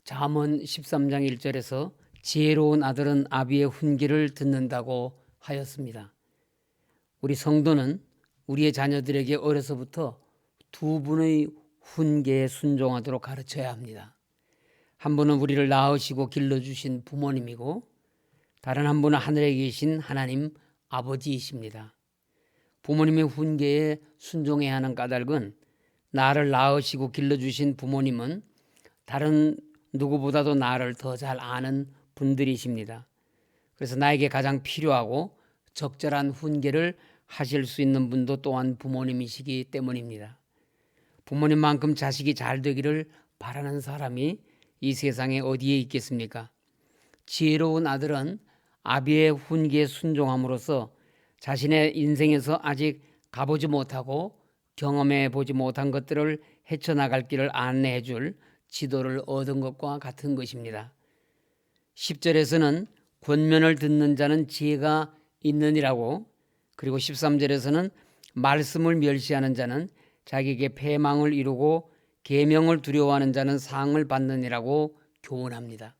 잠언 13장 1절에서 지혜로운 아들은 아비의 훈계를 듣는다고 하였습니다. 우리 성도는 우리의 자녀들에게 어려서부터 두 분의 훈계에 순종하도록 가르쳐야 합니다. 한 분은 우리를 낳으시고 길러주신 부모님이고 다른 한 분은 하늘에 계신 하나님 아버지이십니다. 부모님의 훈계에 순종해야 하는 까닭은 나를 낳으시고 길러주신 부모님은 다른 누구보다도 나를 더 잘 아는 분들이십니다. 그래서 나에게 가장 필요하고 적절한 훈계를 하실 수 있는 분도 또한 부모님이시기 때문입니다. 부모님만큼 자식이 잘 되기를 바라는 사람이 이 세상에 어디에 있겠습니까? 지혜로운 아들은 아비의 훈계에 순종함으로써 자신의 인생에서 아직 가보지 못하고 경험해 보지 못한 것들을 헤쳐나갈 길을 안내해 줄 지도를 얻은 것과 같은 것입니다. 10절에서는 권면을 듣는 자는 지혜가 있느니라고, 그리고 13절에서는 말씀을 멸시하는 자는 자기에게 패망을 이루고 계명을 두려워하는 자는 상을 받느니라고 교훈합니다.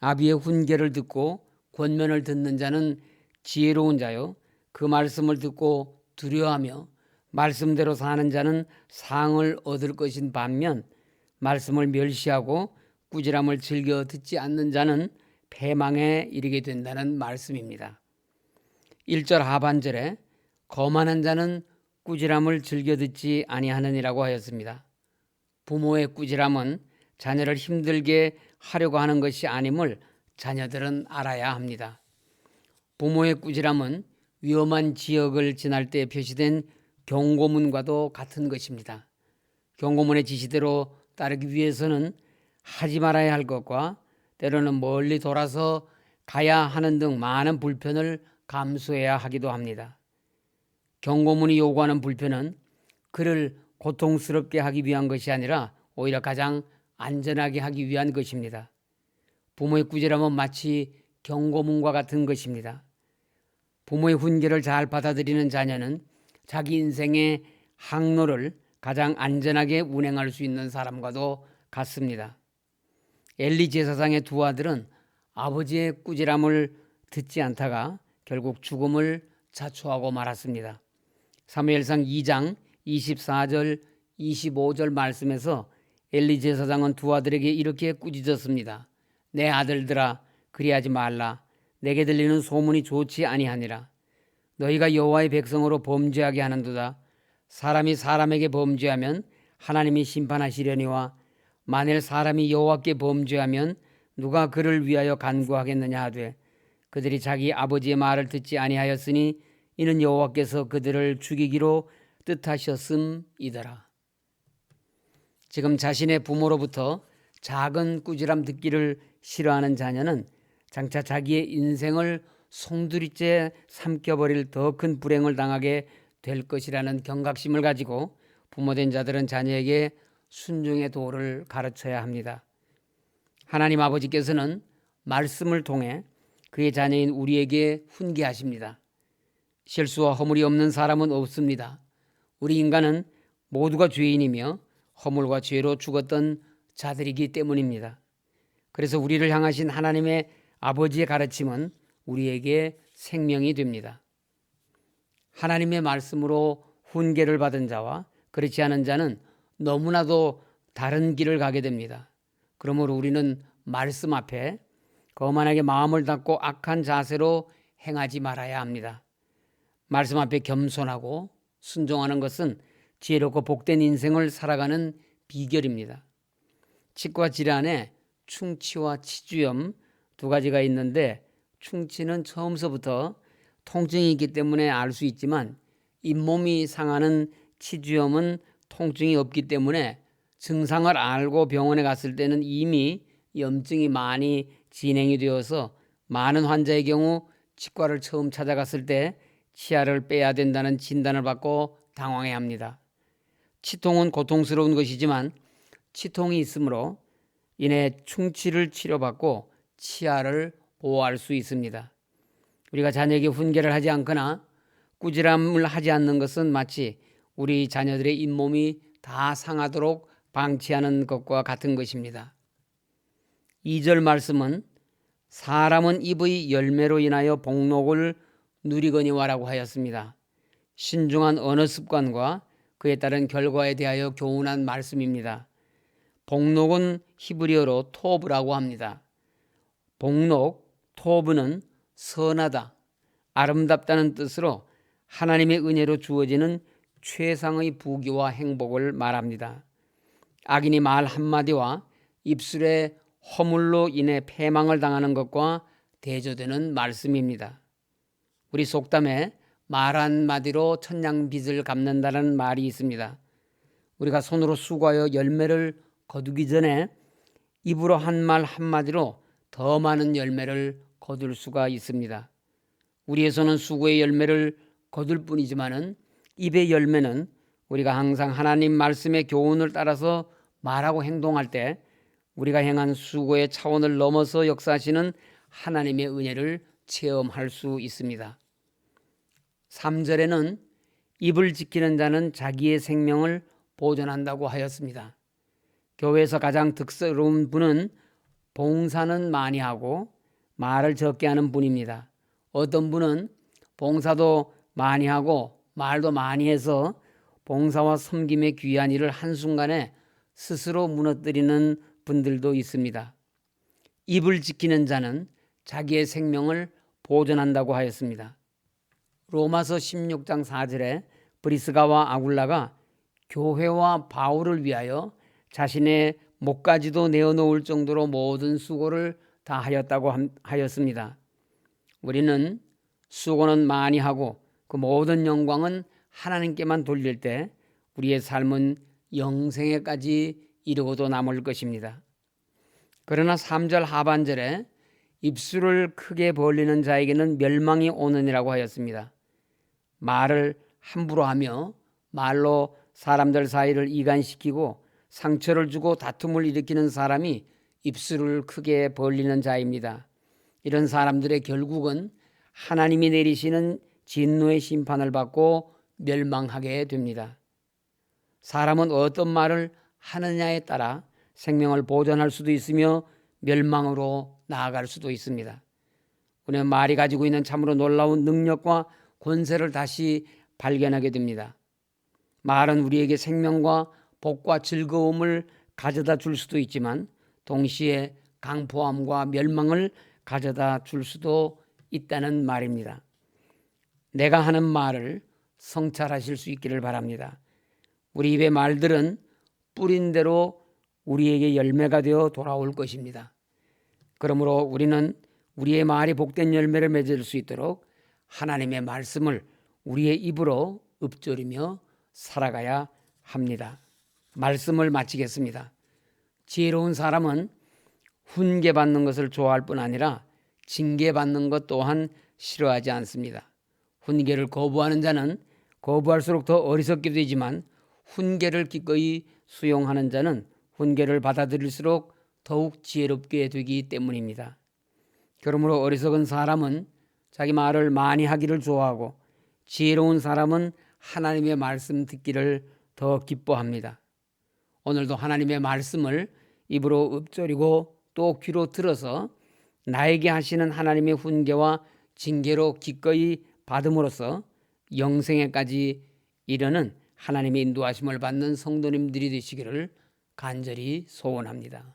아비의 훈계를 듣고 권면을 듣는 자는 지혜로운 자요, 그 말씀을 듣고 두려워하며 말씀대로 사는 자는 상을 얻을 것인 반면 말씀을 멸시하고 꾸지람을 즐겨 듣지 않는 자는 패망에 이르게 된다는 말씀입니다. 1절 하반절에 거만한 자는 꾸지람을 즐겨 듣지 아니하느니라고 하였습니다. 부모의 꾸지람은 자녀를 힘들게 하려고 하는 것이 아님을 자녀들은 알아야 합니다. 부모의 꾸지람은 위험한 지역을 지날 때 표시된 경고문과도 같은 것입니다. 경고문의 지시대로 따르기 위해서는 하지 말아야 할 것과 때로는 멀리 돌아서 가야 하는 등 많은 불편을 감수해야 하기도 합니다. 경고문이 요구하는 불편은 그를 고통스럽게 하기 위한 것이 아니라 오히려 가장 안전하게 하기 위한 것입니다. 부모의 꾸지람은 마치 경고문과 같은 것입니다. 부모의 훈계를 잘 받아들이는 자녀는 자기 인생의 항로를 가장 안전하게 운행할 수 있는 사람과도 같습니다. 엘리 제사장의 두 아들은 아버지의 꾸지람을 듣지 않다가 결국 죽음을 자초하고 말았습니다. 사무엘상 2장 24절 25절 말씀에서 엘리 제사장은 두 아들에게 이렇게 꾸짖었습니다. 내 아들들아, 그리하지 말라. 내게 들리는 소문이 좋지 아니하니라. 너희가 여호와의 백성으로 범죄하게 하는도다. 사람이 사람에게 범죄하면 하나님이 심판하시려니와 만일 사람이 여호와께 범죄하면 누가 그를 위하여 간구하겠느냐 하되 그들이 자기 아버지의 말을 듣지 아니하였으니 이는 여호와께서 그들을 죽이기로 뜻하셨음이더라. 지금 자신의 부모로부터 작은 꾸지람 듣기를 싫어하는 자녀는 장차 자기의 인생을 송두리째 삼켜버릴 더 큰 불행을 당하게 될 것이라는 경각심을 가지고 부모된 자들은 자녀에게 순종의 도를 가르쳐야 합니다. 하나님 아버지께서는 말씀을 통해 그의 자녀인 우리에게 훈계하십니다. 실수와 허물이 없는 사람은 없습니다. 우리 인간은 모두가 죄인이며 허물과 죄로 죽었던 자들이기 때문입니다. 그래서 우리를 향하신 하나님의 아버지의 가르침은 우리에게 생명이 됩니다. 하나님의 말씀으로 훈계를 받은 자와 그렇지 않은 자는 너무나도 다른 길을 가게 됩니다. 그러므로 우리는 말씀 앞에 거만하게 마음을 닫고 악한 자세로 행하지 말아야 합니다. 말씀 앞에 겸손하고 순종하는 것은 지혜롭고 복된 인생을 살아가는 비결입니다. 치과 질환에 충치와 치주염 두 가지가 있는데 충치는 처음서부터 통증이 있기 때문에 알 수 있지만 잇몸이 상하는 치주염은 통증이 없기 때문에 증상을 알고 병원에 갔을 때는 이미 염증이 많이 진행이 되어서 많은 환자의 경우 치과를 처음 찾아갔을 때 치아를 빼야 된다는 진단을 받고 당황해야 합니다. 치통은 고통스러운 것이지만 치통이 있으므로 인해 충치를 치료받고 치아를 보호할 수 있습니다. 우리가 자녀에게 훈계를 하지 않거나 꾸지람을 하지 않는 것은 마치 우리 자녀들의 잇몸이 다 상하도록 방치하는 것과 같은 것입니다. 2절 말씀은 사람은 입의 열매로 인하여 복록을 누리거니와라고 하였습니다. 신중한 언어 습관과 그에 따른 결과에 대하여 교훈한 말씀입니다. 복록은 히브리어로 토브라고 합니다. 복록, 토브는 선하다, 아름답다는 뜻으로 하나님의 은혜로 주어지는 최상의 부귀와 행복을 말합니다. 악인이 말 한마디와 입술의 허물로 인해 패망을 당하는 것과 대조되는 말씀입니다. 우리 속담에 말 한마디로 천냥빚을 갚는다는 말이 있습니다. 우리가 손으로 수고하여 열매를 거두기 전에 입으로 한 말 한마디로 더 많은 열매를 거둘 수가 있습니다. 우리의 손은 수고의 열매를 거둘 뿐이지만은 입의 열매는 우리가 항상 하나님 말씀의 교훈을 따라서 말하고 행동할 때 우리가 행한 수고의 차원을 넘어서 역사하시는 하나님의 은혜를 체험할 수 있습니다. 3절에는 입을 지키는 자는 자기의 생명을 보존한다고 하였습니다. 교회에서 가장 득스러운 분은 봉사는 많이 하고 말을 적게 하는 분입니다. 어떤 분은 봉사도 많이 하고 말도 많이 해서 봉사와 섬김의 귀한 일을 한순간에 스스로 무너뜨리는 분들도 있습니다. 입을 지키는 자는 자기의 생명을 보존한다고 하였습니다. 로마서 16장 4절에 브리스가와 아굴라가 교회와 바울을 위하여 자신의 목까지도 내어놓을 정도로 모든 수고를 다 하였다고 하였습니다. 우리는 수고는 많이 하고 그 모든 영광은 하나님께만 돌릴 때 우리의 삶은 영생에까지 이르고도 남을 것입니다. 그러나 3절 하반절에 입술을 크게 벌리는 자에게는 멸망이 오느니라고 하였습니다. 말을 함부로 하며 말로 사람들 사이를 이간시키고 상처를 주고 다툼을 일으키는 사람이 입술을 크게 벌리는 자입니다. 이런 사람들의 결국은 하나님이 내리시는 진노의 심판을 받고 멸망하게 됩니다. 사람은 어떤 말을 하느냐에 따라 생명을 보존할 수도 있으며 멸망으로 나아갈 수도 있습니다. 우리는 말이 가지고 있는 참으로 놀라운 능력과 권세를 다시 발견하게 됩니다. 말은 우리에게 생명과 복과 즐거움을 가져다 줄 수도 있지만 동시에 강포함과 멸망을 가져다 줄 수도 있다는 말입니다. 내가 하는 말을 성찰하실 수 있기를 바랍니다. 우리 입의 말들은 뿌린 대로 우리에게 열매가 되어 돌아올 것입니다. 그러므로 우리는 우리의 말이 복된 열매를 맺을 수 있도록 하나님의 말씀을 우리의 입으로 읊조리며 살아가야 합니다. 말씀을 마치겠습니다. 지혜로운 사람은 훈계받는 것을 좋아할 뿐 아니라 징계받는 것 또한 싫어하지 않습니다. 훈계를 거부하는 자는 거부할수록 더 어리석게 되지만 훈계를 기꺼이 수용하는 자는 훈계를 받아들일수록 더욱 지혜롭게 되기 때문입니다. 그러므로 어리석은 사람은 자기 말을 많이 하기를 좋아하고 지혜로운 사람은 하나님의 말씀 듣기를 더 기뻐합니다. 오늘도 하나님의 말씀을 입으로 읊조리고 또 귀로 들어서 나에게 하시는 하나님의 훈계와 징계로 기꺼이 받음으로써 영생에까지 이르는 하나님의 인도하심을 받는 성도님들이 되시기를 간절히 소원합니다.